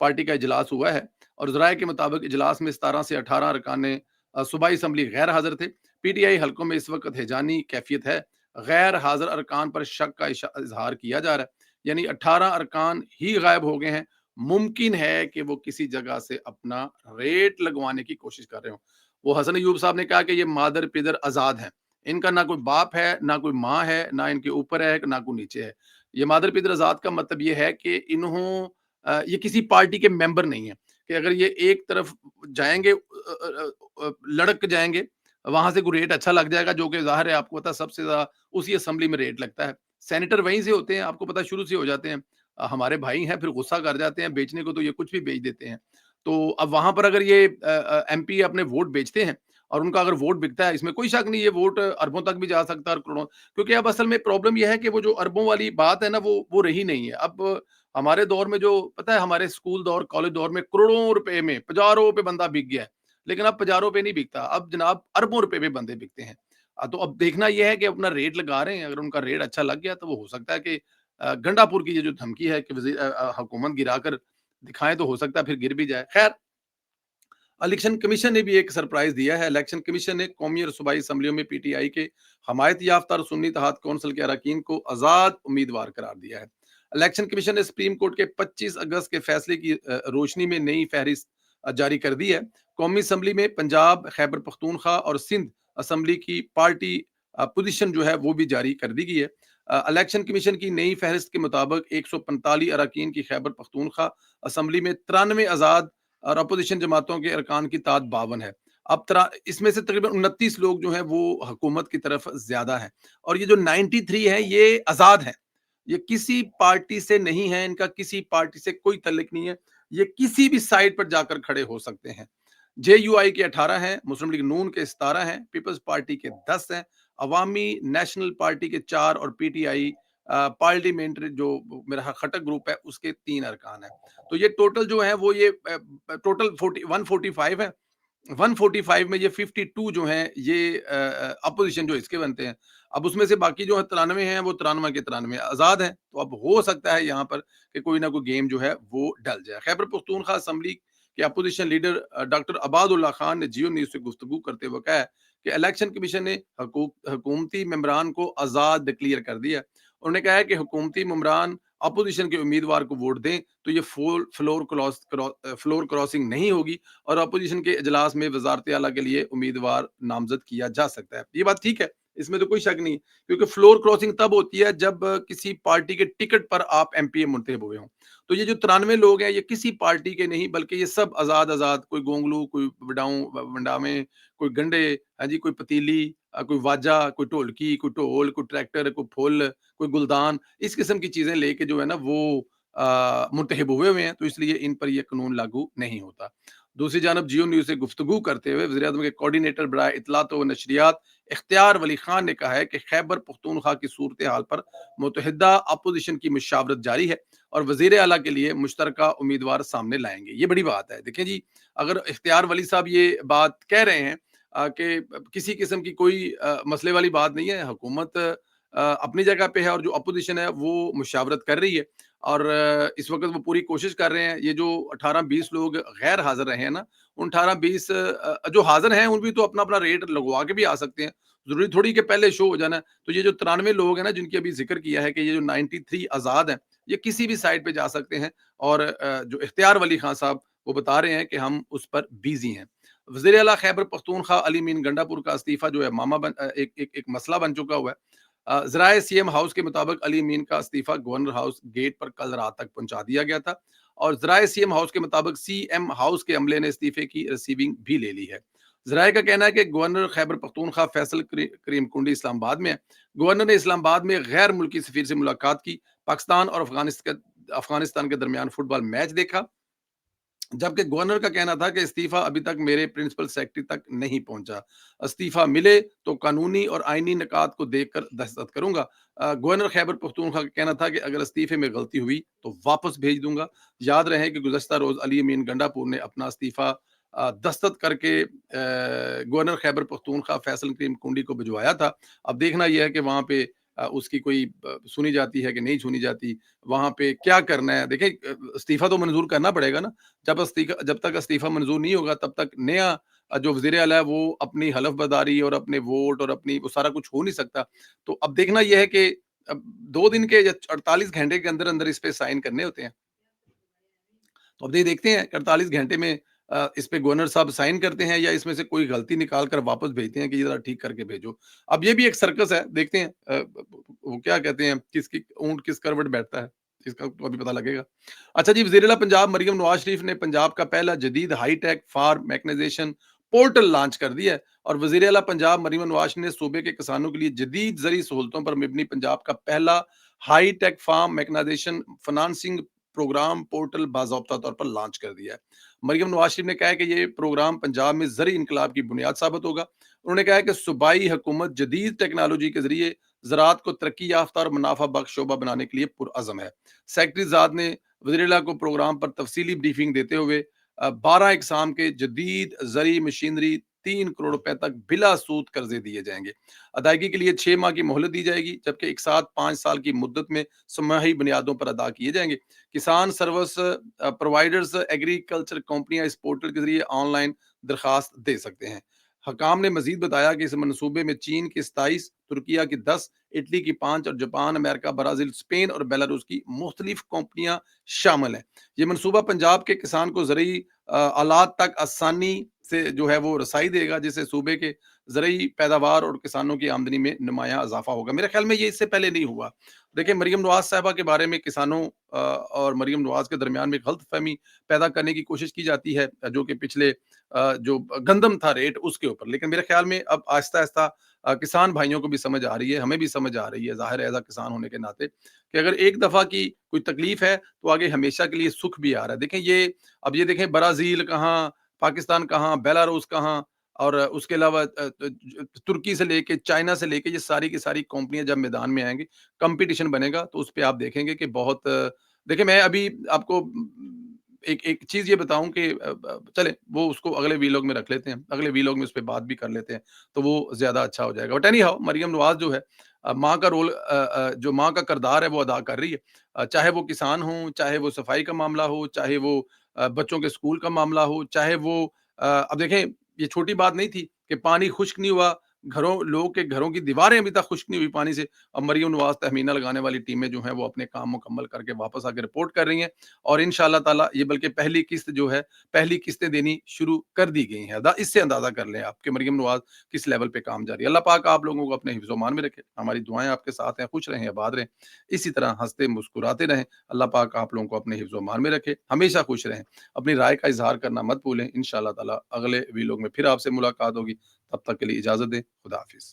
Party کا اجلاس ہوا ہے اور ذرائع کے مطابق اجلاس میں 17 سے 18 ارکان صوبائی اسمبلی غیر حاضر تھے۔ پی ٹی آئی حلقوں میں اس وقت ہیجانی کیفیت ہے۔ غیر حاضر ارکان پر شک کا اظہار کیا جا رہا ہے، یعنی 18 ارکان ہی غائب ہو گئے ہیں۔ ممکن ہے کہ وہ کسی جگہ سے اپنا ریٹ لگوانے کی کوشش کر رہے ہوں۔ وہ حسن ایوب صاحب نے کہا کہ یہ مادر پدر آزاد ہیں، ان کا نہ کوئی باپ ہے، نہ کوئی ماں ہے، نہ ان کے اوپر ہے، نہ کوئی نیچے ہے۔ یہ مادر پدر آزاد کا مطلب یہ ہے کہ یہ کسی پارٹی کے ممبر نہیں ہیں، کہ اگر یہ ایک طرف جائیں گے، لڑک جائیں گے، وہاں سے کوئی ریٹ اچھا لگ جائے گا، جو کہ ظاہر ہے آپ کو پتا سب سے زیادہ اسی اسمبلی میں ریٹ لگتا ہے۔ سینیٹر وہیں سے ہوتے ہیں، آپ کو پتا شروع سے ہو جاتے ہیں، ہمارے بھائی ہیں، پھر غصہ کر جاتے ہیں، بیچنے کو تو یہ کچھ بھی بیچ دیتے ہیں۔ تو اب وہاں پر اگر یہ ایم پی اپنے ووٹ بیچتے ہیں اور ان کا اگر ووٹ بکتا ہے، اس میں کوئی شک نہیں، یہ ووٹ اربوں تک بھی جا سکتا ہے اور کروڑوں، کیونکہ اب اصل میں پرابلم یہ ہے کہ وہ جو اربوں والی بات ہے نا، وہ رہی نہیں ہے۔ اب ہمارے دور میں جو پتہ ہے، ہمارے اسکول دور کالج دور میں کروڑوں روپے میں پجاروں پہ بندہ بک گیا ہے، لیکن اب پجاروں پہ نہیں بکتا، اب جناب اربوں روپے پہ بندے بکتے ہیں۔ تو اب دیکھنا یہ ہے کہ اپنا ریٹ لگا رہے ہیں، اگر ان کا ریٹ اچھا لگ گیا تو وہ ہو سکتا ہے کہ گنڈا پور کی یہ جو دھمکی ہے کہ حکومت گرا کر دکھائیں، تو ہو سکتا ہے پھر گر بھی جائے۔ خیر، الیکشن کمیشن نے بھی ایک سرپرائز دیا ہے۔ الیکشن کمیشن نے قومی اور صوبائی اسمبلیوں میں پی ٹی آئی کے حمایت یافتہ اور سنی اتحاد کونسل کے اراکین کو آزاد امیدوار قرار دیا ہے۔ الیکشن کمیشن نے سپریم کورٹ کے 25 اگست کے فیصلے کی روشنی میں نئی فہرست جاری کر دی ہے۔ قومی اسمبلی میں پنجاب، خیبر پختونخوا اور سندھ اسمبلی کی پارٹی پوزیشن جو ہے وہ بھی جاری کر دی گئی ہے۔ الیکشن کمیشن کی نئی فہرست کے مطابق 145 اراکین کی خیبر پختونخوا اسمبلی میں 93 آزاد اور اپوزیشن جماعتوں کے ارکان کی تعداد 52 ہے۔ اب اس میں سے تقریباً 29 لوگ جو ہیں وہ حکومت کی طرف زیادہ ہیں، اور یہ جو 93 ہیں یہ آزاد ہیں، یہ کسی پارٹی سے نہیں ہے، ان کا کسی پارٹی سے کوئی تعلق نہیں ہے، یہ کسی بھی سائٹ پر جا کر کھڑے ہو سکتے ہیں۔ جے یو آئی کے 18 ہیں، مسلم لیگ نون کے 17 ہیں، پیپلز پارٹی کے 10 ہیں، عوامی نیشنل پارٹی کے 4 اور پی ٹی آئی پارلیمنٹری جو میرا خٹک گروپ ہے اس کے 3 ارکان ہیں۔ تو یہ ٹوٹل جو ہے وہ یہ ٹوٹل 145 ہے۔ 145 میں یہ 52 جو ہیں یہ اپوزیشن جو اس کے بنتے ہیں۔ اب اس میں سے باقی جو 93 ہیں وہ 93 کے 93 آزاد ہیں، تو اب ہو سکتا ہے یہاں پر کہ کوئی نہ کوئی گیم جو ہے وہ ڈل جائے۔ خیبر پختونخوا اسمبلی کے اپوزیشن لیڈر ڈاکٹر عباد اللہ خان نے جیو نیوز سے گفتگو کرتے ہوئے کہا ہے کہ الیکشن کمیشن نے حکومتی ممبران کو آزاد ڈکلیئر کر دیا۔ انہوں نے کہا ہے کہ حکومتی ممبران اپوزیشن کے امیدوار کو ووٹ دیں تو یہ فلور کراسنگ نہیں ہوگی اور اپوزیشن کے اجلاس میں وزارت اعلیٰ کے لیے امیدوار نامزد کیا جا سکتا ہے۔ یہ بات ٹھیک ہے، اس میں تو کوئی شک نہیں، کیونکہ فلور کراسنگ تب ہوتی ہے جب کسی پارٹی کے ٹکٹ پر آپ ایم پی اے منتخب ہوئے ہوں۔ تو یہ جو 93 لوگ ہیں یہ کسی پارٹی کے نہیں، بلکہ یہ سب آزاد، کوئی گونگلو، کوئی ونڈامے، کوئی گنڈے، ہاں جی، کوئی پتیلی، کوئی واجہ، کوئی ڈھولکی، کوئی ڈھول، کوئی ٹریکٹر، کوئی پھول، کوئی گلدان، اس قسم کی چیزیں لے کے جو ہے نا وہ منتخب ہوئے ہیں، تو اس لیے ان پر یہ قانون لاگو نہیں ہوتا۔ دوسری جانب جیو نیوز سے گفتگو کرتے ہوئے وزیر اعظم کے کوارڈینیٹر برائے اطلاعات و نشریات اختیار ولی خان نے کہا ہے کہ خیبر پختونخوا کی صورتحال پر متحدہ اپوزیشن کی مشاورت جاری ہے اور وزیر اعلیٰ کے لیے مشترکہ امیدوار سامنے لائیں گے۔ یہ بڑی بات ہے۔ دیکھیں جی، اگر اختیار ولی صاحب یہ بات کہہ رہے ہیں کہ کسی قسم کی کوئی مسئلے والی بات نہیں ہے، حکومت اپنی جگہ پہ ہے اور جو اپوزیشن ہے وہ مشاورت کر رہی ہے، اور اس وقت وہ پوری کوشش کر رہے ہیں۔ یہ جو 18-20 لوگ غیر حاضر رہے ہیں نا، ان 18-20 جو حاضر ہیں ان بھی تو اپنا اپنا ریٹ لگوا کے بھی آ سکتے ہیں، ضروری تھوڑی کہ پہلے شو ہو جانا۔ تو یہ جو 93 لوگ ہیں نا جن کی ابھی ذکر کیا ہے کہ یہ جو 93 آزاد ہیں، یہ کسی بھی سائٹ پہ جا سکتے ہیں، اور جو اختیار ولی خان صاحب وہ بتا رہے ہیں کہ ہم اس پر بیزی ہیں۔ وزیر اعلیٰ خیبر پختونخوا علی مین گنڈا پور کا استعفیٰ جو ہے ایک مسئلہ بن چکا ہوا ہے۔ ذرائع سی ایم ہاؤس کے مطابق علی مین کا استعفیٰ گورنر ہاؤس گیٹ پر کل رات تک پہنچا دیا گیا تھا، اور ذرائع سی ایم ہاؤس کے مطابق سی ایم ہاؤس کے عملے نے استعفے کی ریسیونگ بھی لے لی ہے۔ ذرائع کا کہنا ہے کہ گورنر خیبر پختونخوا فیصل کریم کنڈی اسلام آباد میں ہے۔ گورنر نے اسلام آباد میں غیر ملکی سفیر سے ملاقات کی، پاکستان اور افغانستان کے درمیان فٹ بال میچ دیکھا، جبکہ گورنر کا کہنا تھا کہ استعفیٰ ابھی تک میرے پرنسپل سیکرٹری تک نہیں پہنچا، استعفیٰ ملے تو قانونی اور آئینی نکات کو دیکھ کر دستخط کروں گا۔ گورنر خیبر پختونخوا کا کہنا تھا کہ اگر استعفے میں غلطی ہوئی تو واپس بھیج دوں گا۔ یاد رہے کہ گزشتہ روز علی امین گنڈا پور نے اپنا استعفیٰ دستخط کر کے گورنر خیبر پختونخوا فیصل کریم کنڈی کو بھجوایا تھا۔ اب دیکھنا یہ ہے کہ وہاں پہ اس کی کوئی سنی جاتی ہے کہ نہیں سنی جاتی، وہاں پہ کیا کرنا ہے؟ دیکھیں استعفیٰ تو منظور کرنا پڑے گا نا، جب تک استعفیٰ منظور نہیں ہوگا تب تک نیا جو وزیر اعلیٰ ہے وہ اپنی حلف برداری اور اپنے ووٹ اور اپنی وہ سارا کچھ ہو نہیں سکتا۔ تو اب دیکھنا یہ ہے کہ اب 2 دن کے یا 48 گھنٹے کے اندر اندر اس پہ سائن کرنے ہوتے ہیں۔ تو اب یہ دیکھتے ہیں کہ 48 گھنٹے میں اس پہ گورنر صاحب سائن کرتے ہیں یا اس میں سے کوئی غلطی نکال کر واپس بھیجتے ہیں کہ یہ ذرا ٹھیک کر کے بھیجو۔ اب یہ بھی ایک سرکس ہے، دیکھتے ہیں وہ کیا کہتے ہیں کس کی اونٹ کس کروٹ بیٹھتا ہے، اس کا تو ابھی پتہ لگے گا۔ اچھا جی، وزیر اعلیٰ پنجاب مریم نواز شریف نے پنجاب کا پہلا جدید high tech farm mechanisation portal launch کر دیا ہے، اور وزیر اعلیٰ پنجاب مریم نواز نے صوبے کے کسانوں کے لیے جدید زرعی سہولتوں پر مبنی پنجاب کا پہلا high tech farm mechanisation financing programme portal باضابطہ طور پر لانچ کر دیا ہے۔ مریم نواز شریف نے کہا ہے کہ یہ پروگرام پنجاب میں زرعی انقلاب کی بنیاد ثابت ہوگا۔ انہوں نے کہا ہے کہ صوبائی حکومت جدید ٹیکنالوجی کے ذریعے زراعت کو ترقی یافتہ اور منافع بخش شعبہ بنانے کے لیے پرعزم ہے۔ سیکرٹری زاد نے وزیر اعلیٰ کو پروگرام پر تفصیلی بریفنگ دیتے ہوئے 12 اقسام کے جدید زرعی مشینری 3 کروڑ روپے تک بلا سود قرضے دیے جائیں گے۔ ادائیگی کے لیے 6 ماہ کی مہلت دی جائے گی، جبکہ ایک ساتھ 5 سال کی مدت میں سماہی بنیادوں پر ادا کیے جائیں گے۔ کسان سروس پرووائڈرز ایگریکلچر کمپنیاں اس پورٹل کے ذریعے آن لائن درخواست دے سکتے ہیں۔ حکام نے مزید بتایا کہ اس منصوبے میں چین کی 27، ترکیہ کی 10، اٹلی کی 5 اور جاپان، امریکہ، برازیل، اسپین اور بیلاروس کی مختلف کمپنیاں شامل ہیں۔ یہ منصوبہ پنجاب کے کسان کو زرعی آلات تک آسانی سے جو ہے وہ رسائی دے گا، جس سے صوبے کے زرعی پیداوار اور کسانوں کی آمدنی میں نمایاں اضافہ ہوگا۔ میرے خیال میں یہ اس سے پہلے نہیں ہوا۔ دیکھیں مریم نواز صاحبہ کے بارے میں کسانوں اور مریم نواز کے درمیان میں غلط فہمی پیدا کرنے کی کوشش کی جاتی ہے، جو کہ پچھلے جو گندم تھا ریٹ اس کے اوپر، لیکن میرے خیال میں اب آہستہ آہستہ کسان بھائیوں کو بھی سمجھ آ رہی ہے، ہمیں بھی سمجھ آ رہی ہے، ظاہر ہے ایز کسان ہونے کے ناطے، کہ اگر ایک دفعہ کی کوئی تکلیف ہے تو آگے ہمیشہ کے لیے سکھ بھی آ رہا ہے۔ دیکھیں یہ دیکھیں برازیل کہاں، پاکستان کہاں، بیلاروس کہاں، اور اس کے علاوہ ترکی سے لے کے چائنا سے لے کے یہ ساری کی ساری کمپنیاں جب میدان میں آئیں گی، کمپٹیشن بنے گا، تو اس پہ آپ دیکھیں گے کہ بہت دیکھیں میں ابھی آپ کو ایک چیز یہ بتاؤں کہ چلیں وہ اس کو اگلے ویلاگ میں رکھ لیتے ہیں، اگلے ویلاگ میں اس پہ بات بھی کر لیتے ہیں تو وہ زیادہ اچھا ہو جائے گا۔ But any how Maryam Nawaz جو ہے ماں کا رول، جو ماں کا کردار ہے وہ ادا کر رہی ہے، چاہے وہ کسان ہوں، چاہے وہ صفائی کا معاملہ ہو، چاہے وہ بچوں کے اسکول کا معاملہ ہو، چاہے وہ اب دیکھیں یہ چھوٹی بات نہیں تھی کہ پانی خشک نہیں ہوا، لوگوں کے گھروں کی دیواریں ابھی تک خشک نہیں ہوئی پانی سے، اب مریم نواز تہمینہ لگانے والی ٹیمیں جو ہیں وہ اپنے کام مکمل کر کے واپس آ کے رپورٹ کر رہی ہیں، اور انشاءاللہ تعالی یہ بلکہ پہلی قسط جو ہے، پہلی قسطیں دینی شروع کر دی گئی ہیں۔ اس سے اندازہ کر لیں آپ کہ مریم نواز کس لیول پہ کام جاری ہے۔ اللہ پاک آپ لوگوں کو اپنے حفظ و امان میں رکھے، ہماری دعائیں آپ کے ساتھ ہیں، خوش رہیں، آباد رہیں، اسی طرح ہنستے مسکراتے رہیں۔ اللہ پاک آپ لوگوں کو اپنے حفظ و امان میں رکھے، ہمیشہ خوش رہیں، اپنی رائے کا اظہار کرنا مت بھولیں۔ انشاءاللہ تعالی اگلے ویلاگ میں پھر آپ سے ملاقات ہوگی، تب تک کے لیے اجازت دیں، خدا حافظ۔